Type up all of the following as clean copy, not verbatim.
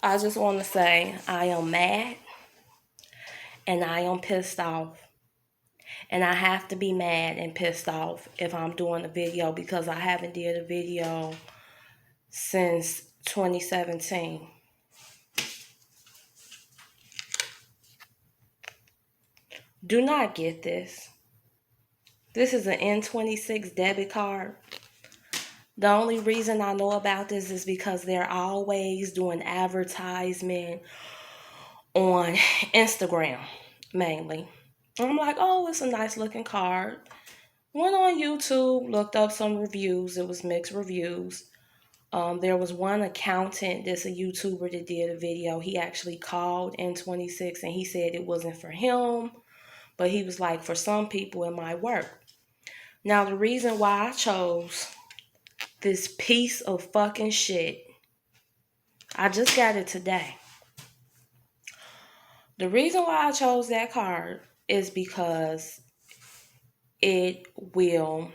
I just want to say I am mad and I am pissed off. And I have to be mad and pissed off if I'm doing a video because I haven't did a video since 2017. Do not get this. This is an N26 debit card. The only reason I know about this is because they're always doing advertisement on Instagram mainly. And I'm like, oh, it's a nice looking card. Went on YouTube, looked up some reviews. It was mixed reviews. There was one accountant that's a YouTuber that did a video. He actually called N26 and he said it wasn't for him, but he was like, for some people, it might work. Now, the reason why I chose this piece of fucking shit, I just got it today. The reason why I chose that card is because it will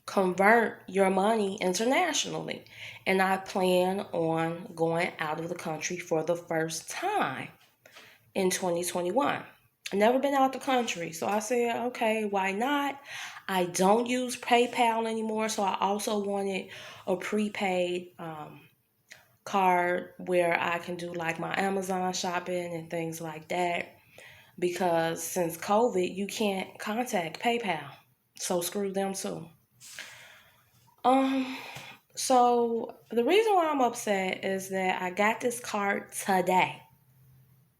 convert your money internationally. And I plan on going out of the country for the first time in 2021. I've never been out the country. So I said, okay, why not? I don't use PayPal anymore. So I also wanted a prepaid card where I can do like my Amazon shopping and things like that. Because since COVID, you can't contact PayPal. So screw them too. So the reason why I'm upset is that I got this card today.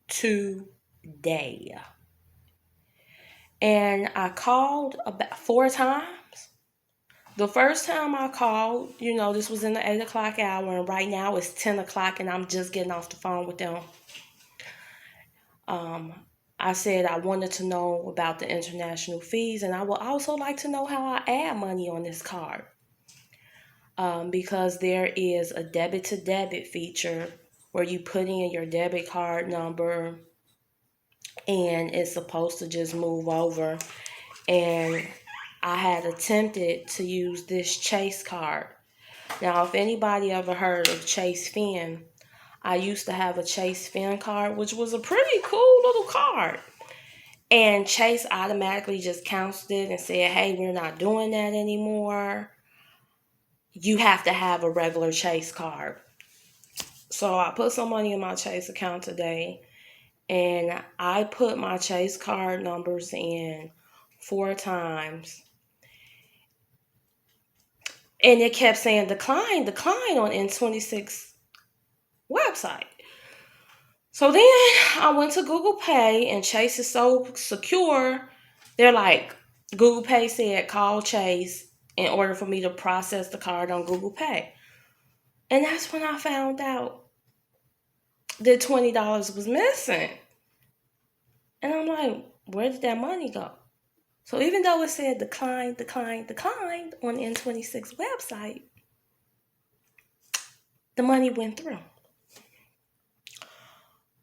Today. And I called about 4 times. The first time I called, this was in the 8 o'clock hour, and right now it's 10 o'clock, and I'm just getting off the phone with them. I said I wanted to know about the international fees, and I would also like to know how I add money on this card. Because there is a debit to debit feature where you put in your debit card number and it's supposed to just move over. And I had attempted to use this Chase card. Now, if anybody ever heard of Chase Fin, I used to have a Chase Fin card, which was a pretty cool little card. And Chase automatically just canceled it and said, hey, we're not doing that anymore. You have to have a regular Chase card. So I put some money in my Chase account today, and I put my Chase card numbers in 4 times. And it kept saying decline on N26 website. So then I went to Google Pay, and Chase is so secure. They're like, Google Pay said call Chase in order for me to process the card on Google Pay. And that's when I found out that $20 was missing. And I'm like, where did that money go? So even though it said decline on the N26 website, the money went through.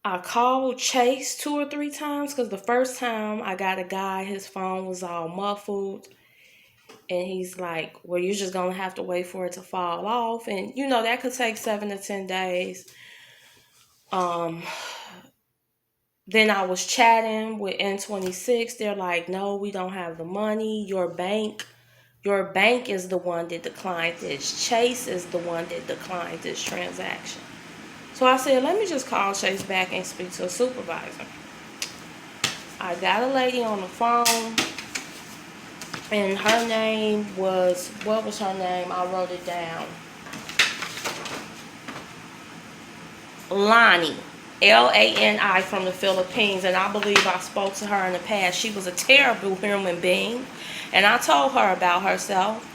I called Chase 2 or 3 times because the first time I got a guy, his phone was all muffled. And he's like, well, you're just going to have to wait for it to fall off. And, that could take 7 to 10 days. Then I was chatting with N26. They're like, no, we don't have the money. Your bank is the one that declined this. Chase is the one that declined this transaction. So I said, let me just call Chase back and speak to a supervisor. I got a lady on the phone, and her name was, what was her name? I wrote it down. Lani. Lani from the Philippines, and I believe I spoke to her in the past. She was a terrible human being, and I told her about herself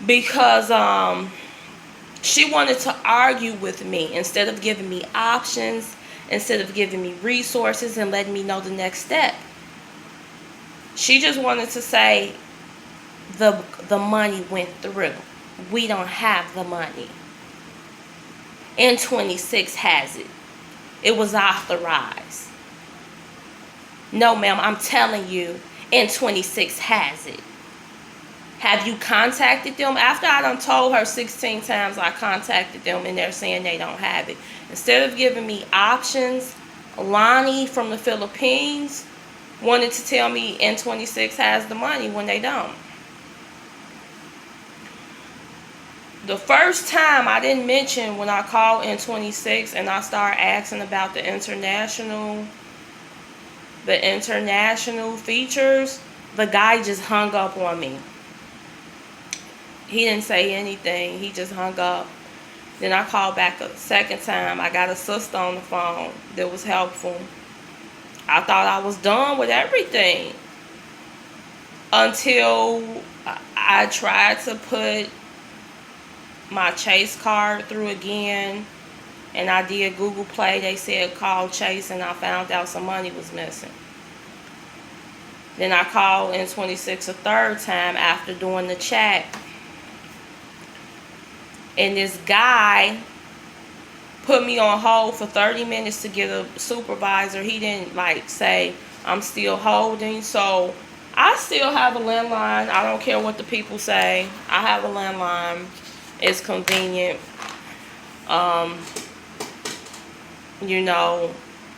because she wanted to argue with me instead of giving me options, instead of giving me resources and letting me know the next step. She just wanted to say the money went through. We don't have the money. N26 has it. It was authorized. No, ma'am, I'm telling you, N26 has it. Have you contacted them? After I done told her 16 times, I contacted them and they're saying they don't have it. Instead of giving me options, Lonnie from the Philippines wanted to tell me N26 has the money when they don't. The first time I didn't mention when I called N26 and I started asking about the international features, the guy just hung up on me. He didn't say anything. He just hung up. Then I called back a second time. I got a sister on the phone that was helpful. I thought I was done with everything until I tried to put my Chase card through again, and I did Google Play. They said call Chase, and I found out some money was missing. Then I called N26 a third time after doing the chat, and this guy put me on hold for 30 minutes to get a supervisor. He didn't say I'm still holding. So I still have a landline. I don't care what the people say. I have a landline. It's convenient. I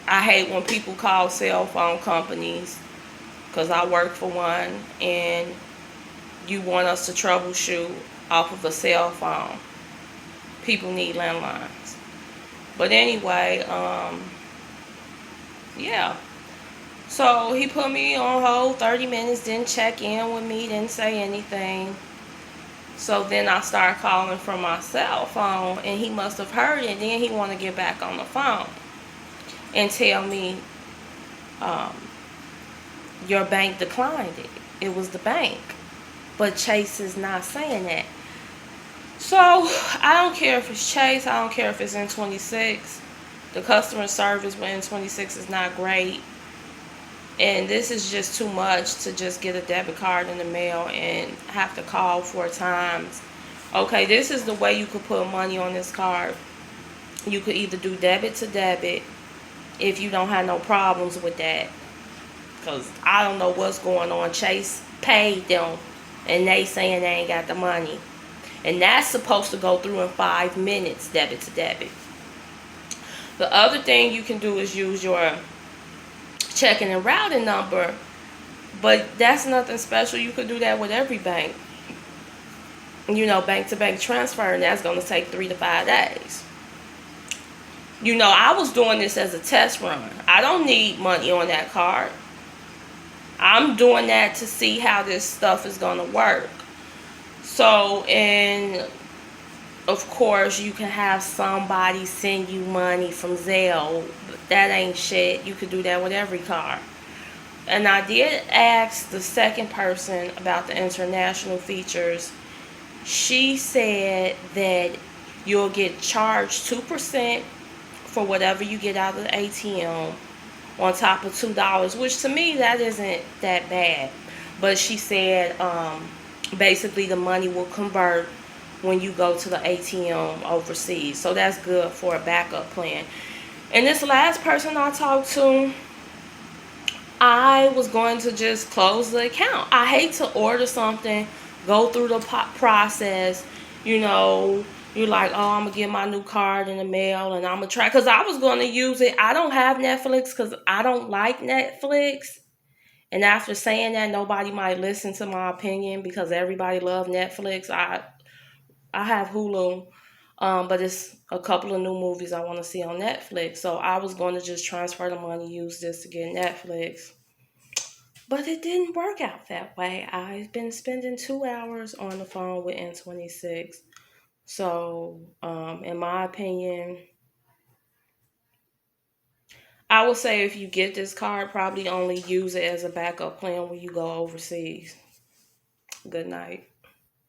hate when people call cell phone companies, because I work for one, and you want us to troubleshoot off of a cell phone. People need landlines. But anyway, yeah. So he put me on hold 30 minutes, didn't check in with me, didn't say anything. So then I started calling from my cell phone, and he must have heard it. Then he wanted to get back on the phone and tell me, your bank declined it. It was the bank. But Chase is not saying that. So I don't care if it's Chase. I don't care if it's N26. The customer service with N26 is not great. And this is just too much to just get a debit card in the mail and have to call 4 times. Okay, this is the way you could put money on this card. You could either do debit to debit if you don't have no problems with that. Because I don't know what's going on. Chase paid them and they saying they ain't got the money. And that's supposed to go through in 5 minutes, debit to debit. The other thing you can do is use your checking and routing number, but that's nothing special. You could do that with every bank. Bank to bank transfer, and that's going to take 3 to 5 days. I was doing this as a test run. I don't need money on that card. I'm doing that to see how this stuff is going to work. So, and of course, you can have somebody send you money from Zelle. That ain't shit. You could do that with every card. And I did ask the second person about the international features. She said that you'll get charged 2% for whatever you get out of the ATM on top of $2, which to me, that isn't that bad. But she said basically the money will convert when you go to the ATM overseas. So that's good for a backup plan. And this last person I talked to, I was going to just close the account. I hate to order something, go through the process, you're like, oh, I'm going to get my new card in the mail and I'm going to try. Because I was going to use it. I don't have Netflix because I don't like Netflix. And after saying that, nobody might listen to my opinion because everybody loves Netflix. I have Hulu, but it's a couple of new movies I want to see on Netflix. So I was going to just transfer the money, use this to get Netflix. But it didn't work out that way. I've been spending 2 hours on the phone with N26. So, in my opinion, I would say if you get this card, probably only use it as a backup plan when you go overseas. Good night.